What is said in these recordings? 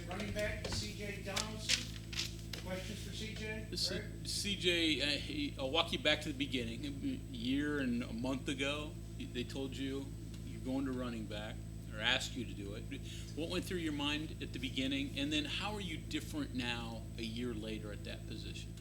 running back, C.J. Donaldson. Questions for C.J.? CJ, I'll walk you back to the beginning. A year and a month ago, they told you you're going to running back, or asked you to do it. What went through your mind at the beginning, and then how are you different now a year later at that position?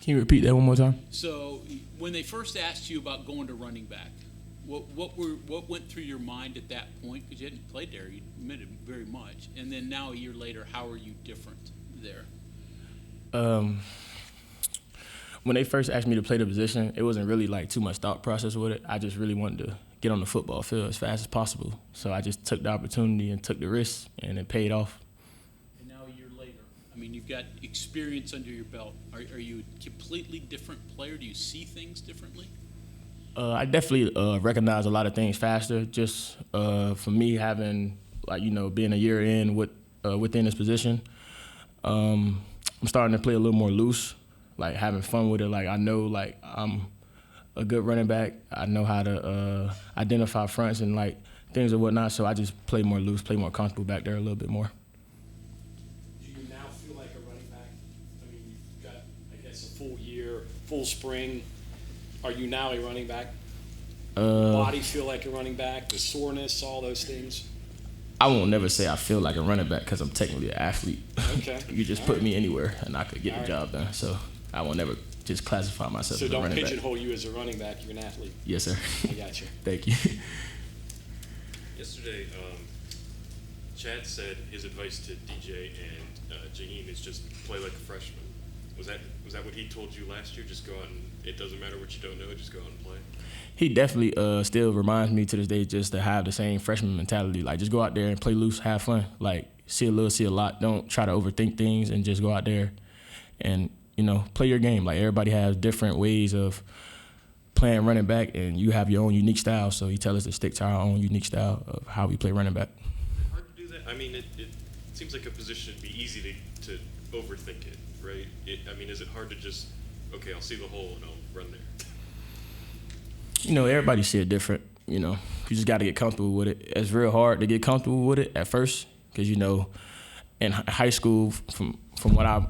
Can you repeat that one more time? So when they first asked you about going to running back, what went through your mind at that point? Because you hadn't played there, you admitted very much. And then now a year later, how are you different there? When they first asked me to play the position, it wasn't really like too much thought process with it. I just really wanted to get on the football field as fast as possible. So I just took the opportunity and took the risk, and it paid off. And now a year later, I mean, you've got experience under your belt. Are you a completely different player? Do you see things differently? I definitely recognize a lot of things faster. Just for me having, being a year in within this position, I'm starting to play a little more loose, like having fun with it. Like I know, like I'm a good running back. I know how to identify fronts and like things and whatnot. So I just play more loose, play more comfortable back there a little bit more. Do you now feel like a running back? I mean, you've got, I guess, a full year, full spring. Are you now a running back? Body feel like a running back? The soreness, all those things? I won't never say I feel like a running back because I'm technically an athlete. Okay. You just put me anywhere and I could get the job done. So I won't never just classify myself as a running back. So don't pigeonhole you as a running back. You're an athlete. Yes, sir. I got you. Thank you. Yesterday, Chad said his advice to DJ and Jaheim is just play like a freshman. Was that what he told you last year? Just go out and it doesn't matter what you don't know, just go out and play? He definitely still reminds me to this day just to have the same freshman mentality. Like, just go out there and play loose, have fun. Like, see a little, see a lot. Don't try to overthink things and just go out there and, play your game. Like, everybody has different ways of playing running back, and you have your own unique style. So he tells us to stick to our own unique style of how we play running back. Hard to do that? I mean, it seems like a position it'd be easy to overthink it, right? Is it hard to just, okay, I'll see the hole and I'll run there? Everybody see it different. You just got to get comfortable with it. It's real hard to get comfortable with it at first because, in high school, from what I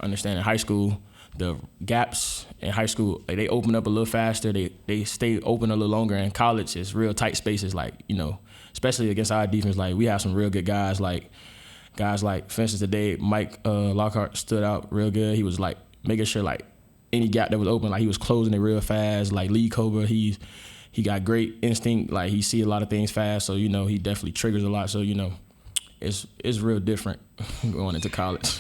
understand in high school, the gaps in high school, like, they open up a little faster. They stay open a little longer. In college, it's real tight spaces, like, especially against our defense. Like, we have some real good guys, for instance, today, Mike Lockhart stood out real good. He was, making sure, any gap that was open, he was closing it real fast. Like Lee Cobra, he got great instinct. Like, he see a lot of things fast, so he definitely triggers a lot. So it's real different going into college.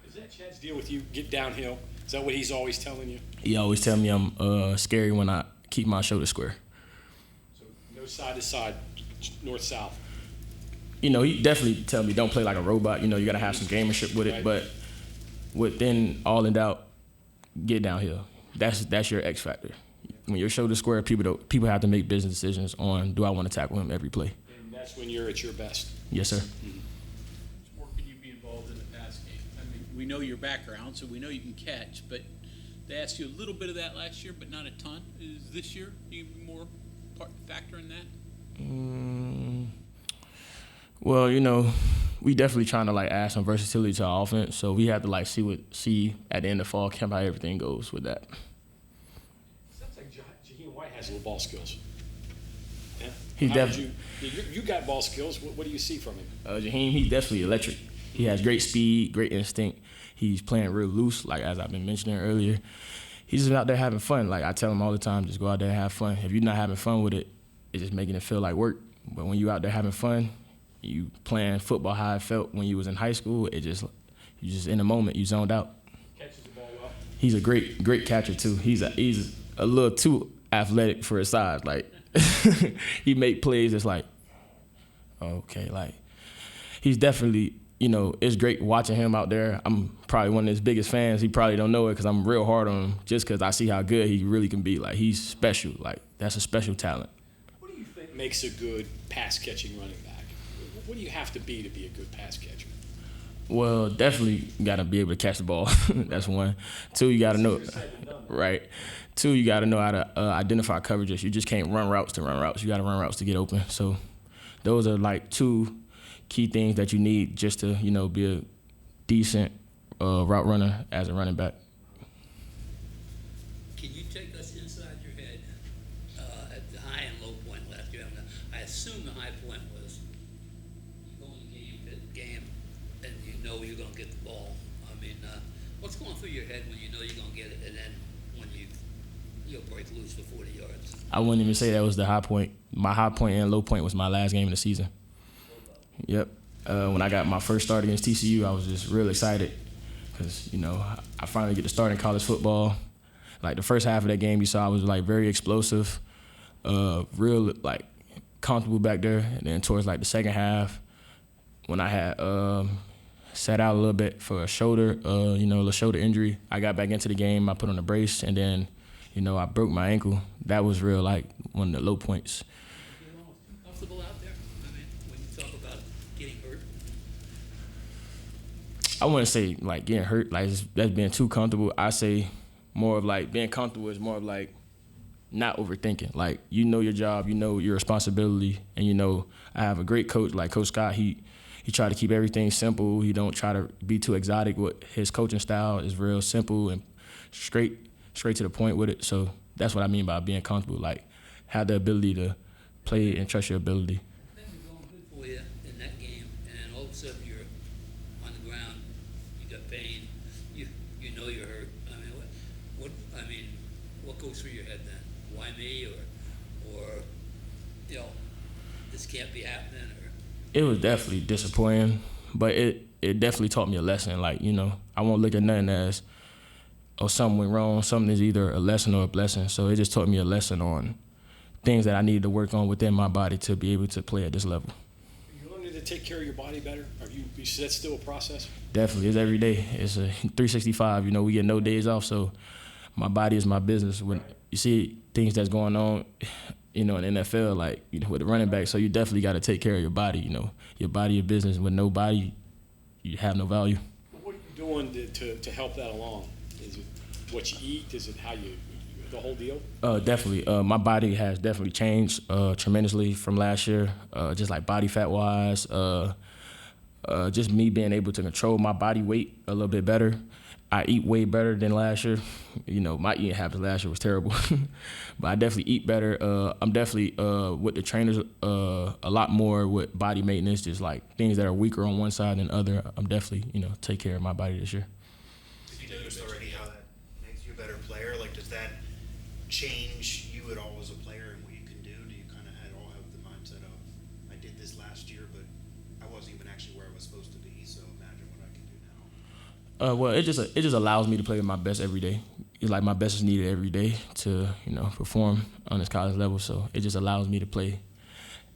Is that Chad's deal with you? Get downhill. Is that what he's always telling you? He always tell me I'm scary when I keep my shoulder square. So no side to side, north south. He definitely tell me don't play like a robot. You gotta have some gamemanship with it, Right. But within all in doubt, get downhill. That's your X factor. When your shoulder square, people have to make business decisions on, do I want to tackle him every play? And that's when you're at your best. Yes, sir. How much more can you be involved in the pass game? I mean, we know your background, so we know you can catch, but they asked you a little bit of that last year, but not a ton. Is this year you more factor in that? Well, we definitely trying to add some versatility to our offense, so we have to see at the end of fall camp how everything goes with that. Sounds like Jaheim White has little ball skills. Yeah. He definitely. You got ball skills. What do you see from him? Jaheim, he's definitely electric. He has great speed, great instinct. He's playing real loose, as I've been mentioning earlier. He's just out there having fun. I tell him all the time, just go out there and have fun. If you're not having fun with it, it's just making it feel like work. But when you out there having fun, you playing football how I felt when you was in high school, you just in the moment, you zoned out. Catches the ball well. He's a great catcher too. He's a little too athletic for his size. He make plays that's okay. He's definitely, it's great watching him out there. I'm probably one of his biggest fans. He probably don't know it because I'm real hard on him just because I see how good he really can be. He's special. That's a special talent. What do you think makes a good pass catching running back? What do you have to be a good pass catcher? Well, definitely got to be able to catch the ball. That's one. Two, you got to know. Right. Two, you got to know how to identify coverages. You just can't run routes to run routes. You got to run routes to get open. So those are two key things that you need just to, be a decent route runner as a running back. Can you take us inside your head at the high and low point last year? I assume the high point was you go in the game and you know you're going to get the ball. I mean, what's going through your head when you know you're going to get it, and then when you'll break loose for 40 yards? I wouldn't even say that was the high point. My high point and low point was my last game of the season. Yep. When I got my first start against TCU, I was just real excited because, I finally get to start in college football. Like, the first half of that game, you saw I was, like, very explosive, real, like, comfortable back there. And then towards, like, the second half, when I had sat out a little bit for a shoulder, a little shoulder injury, I got back into the game. I put on a brace, and then, I broke my ankle. That was real, like, one of the low points. You're almost too comfortable out there. I mean, when you talk about getting hurt. I wouldn't say, like, getting hurt, like, that's being too comfortable. I say more of, like, being comfortable is more of, like, not overthinking. Like, you know your job, you know your responsibility, and I have a great coach, like Coach Scott. He try to keep everything simple. He don't try to be too exotic. With his coaching style is real simple and straight to the point with it. So that's what I mean by being comfortable. Like, have the ability to play and trust your ability. Things are going good for you in that game, and then all of a sudden you're on the ground, you got pain, you know you're hurt. I mean, what goes through your head then? Why me, or this can't be happening, or? It was definitely disappointing, but it definitely taught me a lesson. Like, I won't look at nothing as, something went wrong. Something is either a lesson or a blessing. So it just taught me a lesson on things that I needed to work on within my body to be able to play at this level. Are you learning to take care of your body better? Is that still a process? Definitely. It's every day. It's a 365. We get no days off, so my body is my business. When you see things that's going on, in the NFL, like, with the running back, so you definitely got to take care of your body. Your body, your business. With no body, you have no value. What are you doing to help that along? Is it what you eat? Is it how you the whole deal? Definitely. My body has definitely changed tremendously from last year, just like body fat wise. Just me being able to control my body weight a little bit better. I eat way better than last year. My eating habits last year was terrible, but I definitely eat better. I'm definitely with the trainers a lot more with body maintenance, just like things that are weaker on one side than the other. I'm definitely take care of my body this year. Did you notice already how that makes you a better player? Like, does that change you at all as a player and what you can do? Do you kind of all have the mindset of, I did this last year, but I wasn't even actually where I was supposed to be, so imagine what I can do now? Well, it just allows me to play my best every day. It's like my best is needed every day to perform on this college level. So it just allows me to play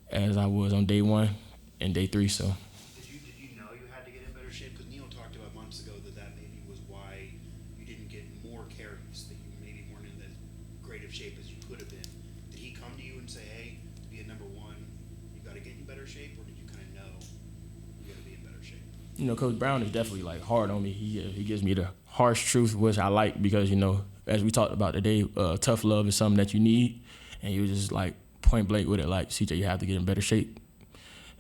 as I was on day one and day three. So. Did you know you had to get in better shape? Because Neil talked about months ago that maybe was why you didn't get more carries, that you maybe weren't in as great of shape as you could have been. Did he come to you and say, hey, to be a number one, you got to get in better shape, or did you kind of know you got to be in better shape? Coach Brown is definitely like hard on me. He gives me the harsh truth, which I like because, as we talked about today, tough love is something that you need. And he was just like point blank with it, like, CJ, you have to get in better shape.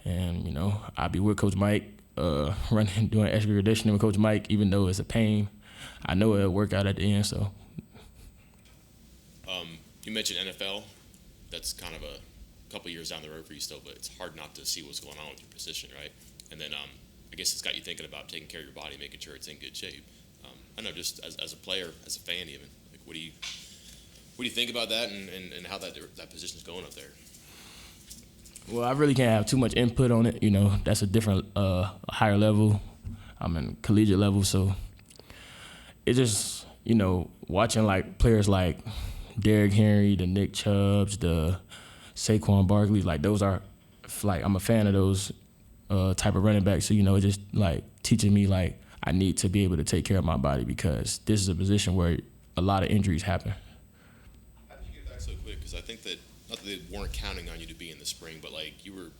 And, I'll be with Coach Mike, running, doing extra conditioning with Coach Mike, even though it's a pain. I know it'll work out at the end, so. You mentioned NFL. That's kind of a couple years down the road for you still, but it's hard not to see what's going on with your position, right? And then I guess it's got you thinking about taking care of your body, making sure it's in good shape. I know, just as a player, as a fan even, like, what do you think about that and how that position's going up there? Well, I really can't have too much input on it. That's a different, higher level. I'm in collegiate level, so it just, watching like players like Derrick Henry, the Nick Chubbs, the Saquon Barkley, like those are, like, I'm a fan of those type of running backs. So, it just like teaching me like I need to be able to take care of my body because this is a position where a lot of injuries happen. How did you get back so quick? Because I think that, not that they weren't counting on you to be in the spring, but like you were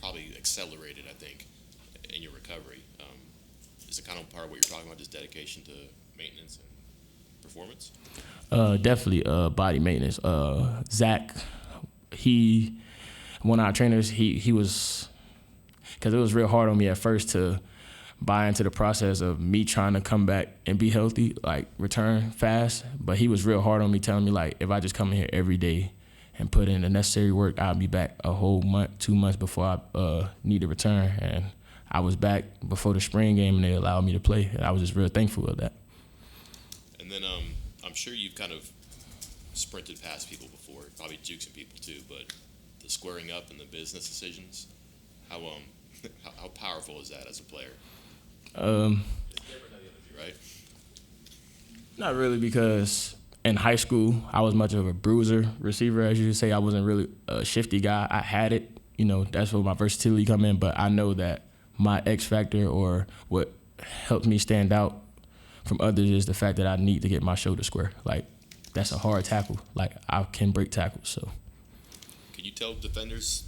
probably accelerated, I think, in your recovery. Is it kind of part of what you're talking about, just dedication to maintenance and performance? Definitely body maintenance. Zach, one of our trainers, he because it was real hard on me at first to buy into the process of me trying to come back and be healthy, like return fast. But he was real hard on me, telling me like if I just come in here every day and put in the necessary work, I'll be back a whole month, 2 months before I need to return. And I was back before the spring game, and they allowed me to play. And I was just real thankful of that. And then I'm sure you've kind of sprinted past people before, probably juicing people too, but the squaring up and the business decisions, how powerful is that as a player? It's different than the other two, right? Not really, because in high school, I was much of a bruiser receiver, as you say. I wasn't really a shifty guy. I had it, that's where my versatility come in, but I know that my X factor, or what helped me stand out from others, is the fact that I need to get my shoulder square. Like, that's a hard tackle. Like, I can break tackles, so. Can you tell defenders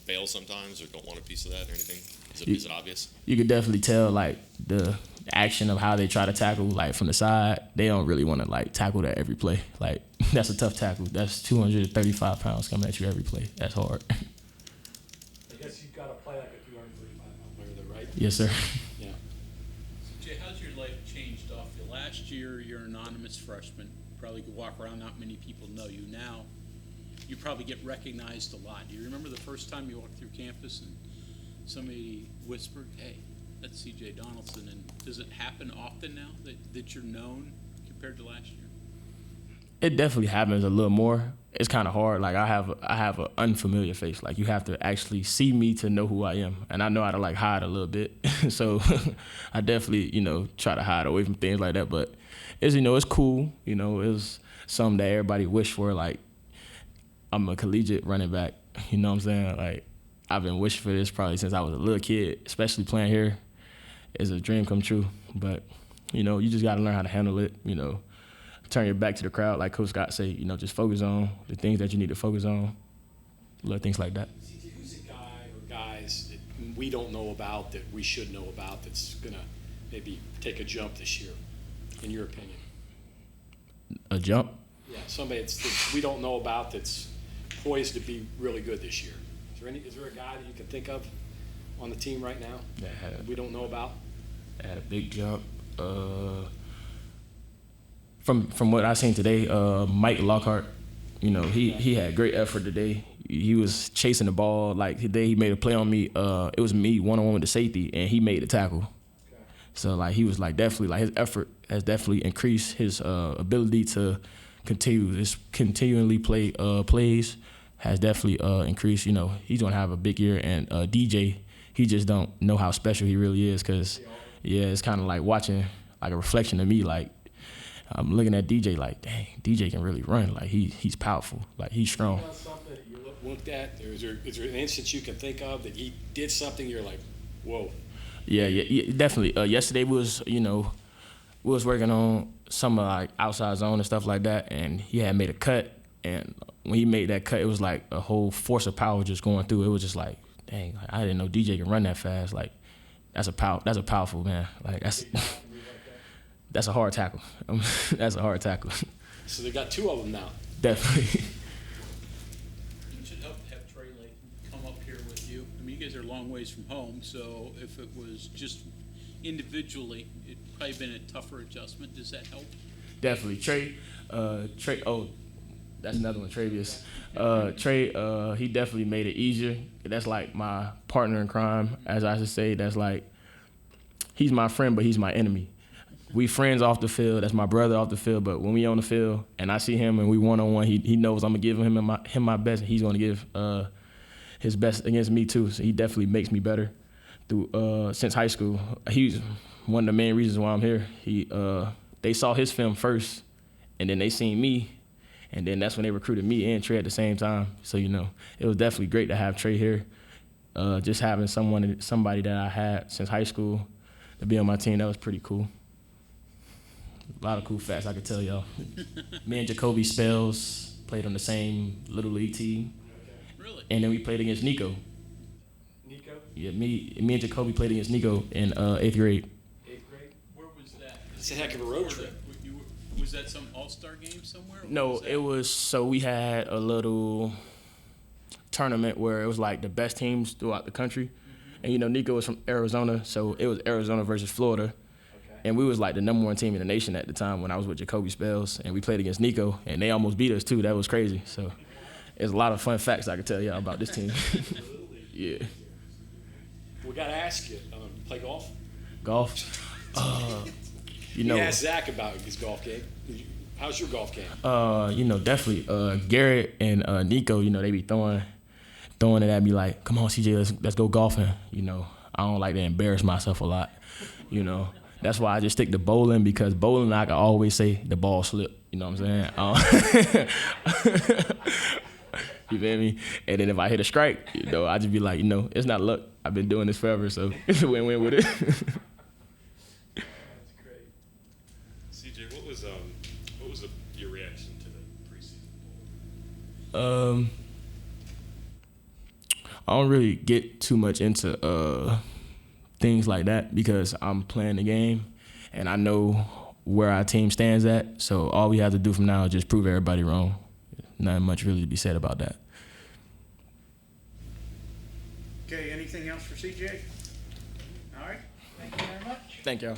fail sometimes or don't want a piece of that or anything? Is it obvious? You could definitely tell, like, the action of how they try to tackle, like, from the side. They don't really want to, like, tackle that every play. Like, that's a tough tackle. That's 235 pounds coming at you every play. That's hard. I guess you've got to play like a 235-pound player, though, right? Yes, sir. Yeah. Jay, how's your life changed off you? Last year, you're an anonymous freshman. Probably could walk around, not many people know you. Now, you probably get recognized a lot. Do you remember the first time you walked through campus and somebody whispered, hey, that's CJ Donaldson? And does it happen often now that you're known compared to last year? It definitely happens a little more. It's kind of hard. Like, I have an unfamiliar face. Like, you have to actually see me to know who I am. And I know how to, like, hide a little bit. So I definitely, try to hide away from things like that. But it's, it's cool. It's something that everybody wish for. Like, I'm a collegiate running back. You know what I'm saying? Like, I've been wishing for this probably since I was a little kid, especially playing here. It's a dream come true. But, you just got to learn how to handle it, turn your back to the crowd, like Coach Scott say, just focus on the things that you need to focus on, little things like that. CJ, who's a guy or guys that we don't know about that we should know about that's going to maybe take a jump this year, in your opinion? A jump? Yeah, somebody that we don't know about that's poised to be really good this year. Is there a guy that you can think of on the team right now that we don't know about? Had a big jump. From what I seen today, Mike Lockhart, he had great effort today. He was chasing the ball. Like, today he made a play on me. It was me one-on-one with the safety, and he made the tackle. Okay. So, like, he was, like, definitely, like, his effort has definitely increased. His ability to continually play plays has definitely increased. He's going to have a big year. And DJ, he just don't know how special he really is, because, it's kind of like watching, like, a reflection of me, like, I'm looking at DJ like, dang, DJ can really run. Like, he's powerful. Like, he's strong. Is there something that you looked at? Is there an instance you can think of that he did something you're like, whoa? Yeah, definitely. Yesterday we was working on some like outside zone and stuff like that, and he had made a cut. And when he made that cut, it was like a whole force of power just going through. It was just like, dang, I didn't know DJ can run that fast. Like, that's a powerful man. Like, that's a hard tackle. That's a hard tackle. So they got two of them now. Definitely. It should help to have Trey Layton come up here with you. I mean, you guys are a long ways from home, so if it was just individually, it'd probably been a tougher adjustment. Does that help? Definitely. Trey, oh, that's another one, Travius. Trey, he definitely made it easier. That's like my partner in crime, as I should say. That's like, he's my friend, but he's my enemy. We friends off the field. That's my brother off the field. But when we on the field and I see him and we one-on-one, he knows I'm going to give him my best, and he's going to give his best against me too. So he definitely makes me better since high school. He's one of the main reasons why I'm here. They saw his film first, and then they seen me, and then that's when they recruited me and Trey at the same time. So, it was definitely great to have Trey here. Just having somebody that I had since high school to be on my team, that was pretty cool. A lot of cool facts I could tell y'all. Me and Jacoby Spells played on the same Little League team. Really? And then we played against Nico. Nico? Yeah, me and Jacoby played against Nico in 8th grade. 8th grade? Where was that? It's a heck of a road trip. Was that some all-star game somewhere? No, it was, so we had a little tournament where it was like the best teams throughout the country. And you know, Nico was from Arizona, so it was Arizona versus Florida. Okay. And we was like the #1 team in the nation at the time when I was with Jacoby Spells, and we played against Nico, and they almost beat us too. That was crazy. So there's a lot of fun facts I could tell y'all about this team. Yeah. We got to ask you, you play golf? Golf. You You know. asked Zach about his golf game. How's your golf game? You know, definitely. Garrett and Nico, you know, they be throwing it at me like, "Come on, CJ, let's go golfing." You know, I don't like to embarrass myself a lot. You know, that's why I just stick to bowling, because bowling, I can always say the ball slipped. You know what I'm saying? You feel me? And then if I hit a strike, you know, I just be like, you know, it's not luck. I've been doing this forever, so it's a win-win with it. CJ, what was your reaction to the preseason bowl? I don't really get too much into things like that because I'm playing the game and I know where our team stands at. So all we have to do from now is just prove everybody wrong. Nothing much really to be said about that. Okay, anything else for CJ? All right, thank you very much. Thank y'all.